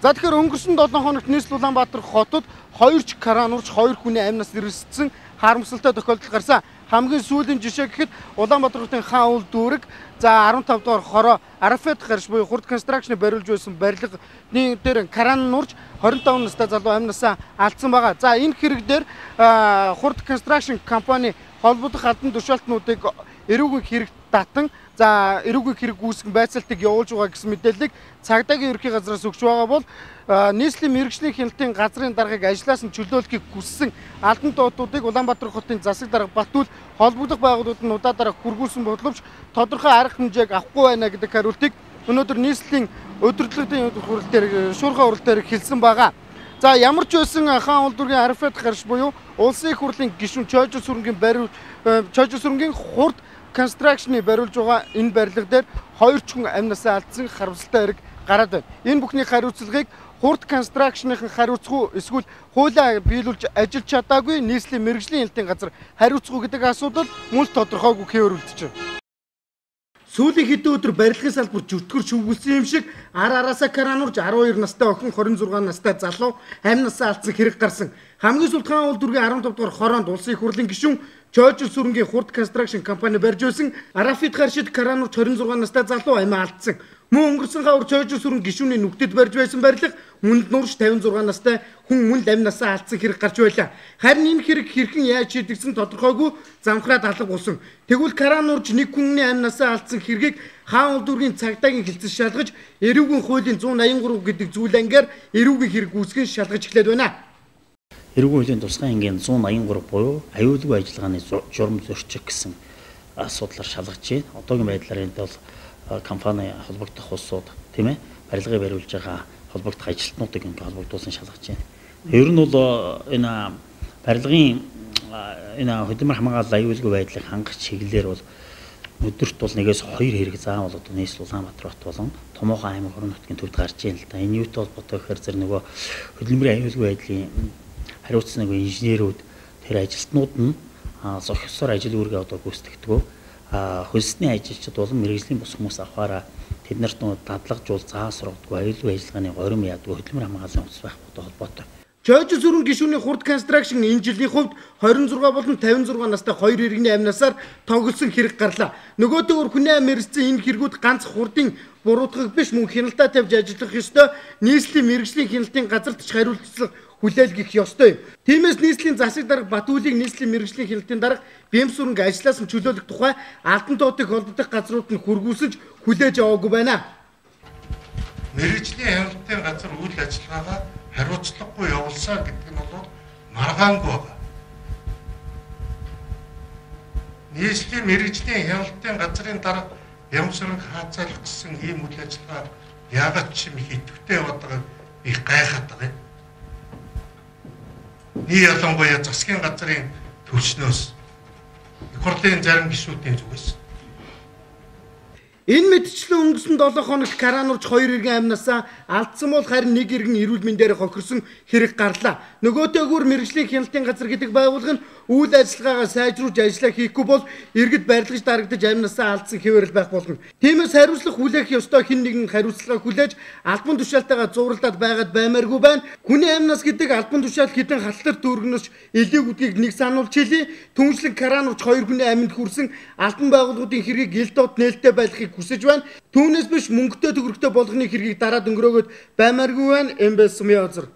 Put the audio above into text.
За тэгэхээр өнгөрсөн 7 хоногт нийслэл Улаанбаатар хотод 2 кран урж 2 хүний амь нас ирсэн харамсалтай тохиолдол гарсан. Хамгийн сүүлийн жишээ гэхэд Улаанбаатар хотын хаан уул дүүрэг за 15 дугаар хороо Арафет гарч буюу хурд констракшны бариулж байсан барилгын дээр кран нурж 25 настай залуу амь насаа алдсан байгаа. За энэ хэрэг дээр хурд констракшн компани холбогдох албан тушаалтнуудыг эрүүгийн хэрэг татан за эрүүгийн хэрэг үүсгэн байцаалтыг явуулж байгаа гэсэн мэдээллийг цагдаагийн ерхий газраас өгч байгаа бол нийслэлийн мэргэжлийн хяналтын газрын даргаыг ажлаас нь чөлөөлөхийг хүссэн албан туудуудыг Улаанбаатар хотын засаг дарга Батүл холбогдох байгууллагууд нь удаадараа хүргүүлсэн боловч тодорхой арга хэмжээг авахгүй байна гэдэг хариултыг өнөөдөр нийслэлийн удирдлагын хурал дээр шуурхай хурал дээр хэлсэн байгаа. За ямар ч байсан хаан уул дүүргийн Арафет гарч буюу улсын их хурлын гишүүн Чойжо сүрэнгийн хурд констракшны бариулж байгаа энэ барилга дээр 2 хүн амь насаа алдсан харамсалтай хэрэг гараад байна. Энэ бүхний хариуцлагыг хурд констракшныхан хариуцах уу эсвэл хуулиа биелүүлж ажиллаж чадаагүй нийслэлийн мэргэжлийн хяналтын газар хариуцах уу гэдэг асуудал мөн тодорхойгүй хээвэрлэгдэж байна. Сүүлийн хэдэн өдөр барилгын салбар зүтгэр шүвгэлсэн юм шиг араасаа кранурж 12 настай охин 26 настай залуу амь насаа алдсан хэрэг гарсан. Хамгийн сүүлд хаан уул дүүргийн 15 дугаар хороонд улсын их хурлын гишүүн Чойжо сүрэнгийн хурд констракшн компани барьж байсан Арафет гаршид кранурж 26 настай залуу амь алдсан. Мөн өнгөрсөн хавар Чойжо сүрэн гишүүний нүгтэд барьж байсан барилга мөнд нурж 56 настай хүн мөнд амь насаа алдсан хэрэг гарч байлаа. Харин энэ хэрэг хэрхэн яаж шийдэгдсэн тодорхойгүй замхраад алга болсон. Тэгвэл кран урж нэг хүний амь насаа алдсан хэргийг хаан уул дүүргийн цагдаагийн хэлцэл шалгаж эрүүгийн хуулийн 183 гэдэг зүйл ангаар эрүүгийн хэрэг үүсгэн шалгаж эхлэв байна. Эрүүгийн хуулийн тусгай ангийн 183 буюу аюулгүй ажиллагааны журам зөрчих гэсэн асуудлаар шалгаж байна. Одоогийн байдлаар энэ бол компани холбогдох улсууд тийм ээ барилгыг бариулж байгаа холбогдох ажилтнуудыг ингээ холбогдуулсан шалгаж байна. Ер нь бол энэ барилгын энэ хөдөлмөр хамгаалал аюулгүй байдлыг хангах чиглэлээр бол өдөрт бол нэгээс 2 хэрэг заавал одоо нийслэл Улаанбаатар хот болон Томоохон аймаг хорон нутгийн төвд гарч ийн л да. Энэ юутай холбоотой гэхээр зэрэг нөгөө хөдөлмөрийн аюулгүй байдлын хариуцсан нөгөө инженерүүд тэр ажилтнууд нь зохисоор ажил үүргээ одоо гүйцэтгэдэг. Хөлсний ажилчид болон мэргэжлийн бус хүмүүс авахаараа тэд нарт дадлагжуул заа сургадаггүй аюулгүй ажиллагааны горим яадаг хөдөлмөр хамгааллын хувьд байхгүй холбоотой. Чойжо сүрэн гишүүний хурд констракшн энэ жилийн хувьд 26 болон 56 настай 2 иргэний амь насаар тоглосон хэрэг гарлаа. Нөгөөдөөр хүний амь ирсэн энэ хэрэгүүд ганц хурдын буруутгах биш мөн хяналтаа тавьж ажиллах ёстой нийслэлийн мэргэжлийн хяналтын газарт ч хариуцлага хүлээлгэх ёстой юм. Тиймээс нийслэлийн засаг дарга Батүлийг нийслэлийн мэргэжлийн хяналтын дарга Бэм сүрэнг ажлаас нь чөлөөлөх тухай албан туудыг холбогдох газрууд нь хүргүүлсэж хүлээж аваагүй байна. Мэргэжлийн хяналтын газар үйл ажиллагаагаа хариуцлагагүй явуулсаа гэдэг нь бол маргаангүй байна. Нийслэлийн мэргэжлийн хяналтын газрын дарга Бэм сүрэнг хаацаалах гэсэн ийм үйл ажиллагаа яагаад ч юм их идэвхтэй яваад байгааг би гайхаад байгаа юм. Ни ялангуяа засгийн газрын төвчнөөс их хурлын зарим гишүүдийн зүгээс энэ мэтчлэн өнгөрсөн 7 хоногт кран урж 2 иргэн амь насаа алдсан бол харин нэг иргэн эрүүл мэндээр хохирсон хэрэг гарлаа. Нөгөөтэйгүр мэргэжлийн хяналтын газар гэдэг байгууллага нь үйл ажиллагаагаа сайжруулж ажиллаа хийхгүй бол иргэд барилгаж дарагдаж амь насаа алдсан хэвээрэл байх болно. Тиймээс хариуцлага хүлээх ёстой хэн нэгэн хариуцлага хүлээж албан тушаалтайгаа зууралдаад байгаад баймааргүй байна. Хүний амь нас гэдэг албан тушаал хідэн халтар дүүргнөөс элийг үдгийг нэг сануулж хэлье. Түншлэн кран урж 2 хүний амьд хүрсэн албан байгууллагуудын хэргийг ил доод нээлттэй байлгахыг хүсэж байна. Түүнээс биш мөнгөтэй төгрөгтэй болгоны хэргийг дараад өнгөрөөгөөд баймааргүй байна. МБС Сумьяозер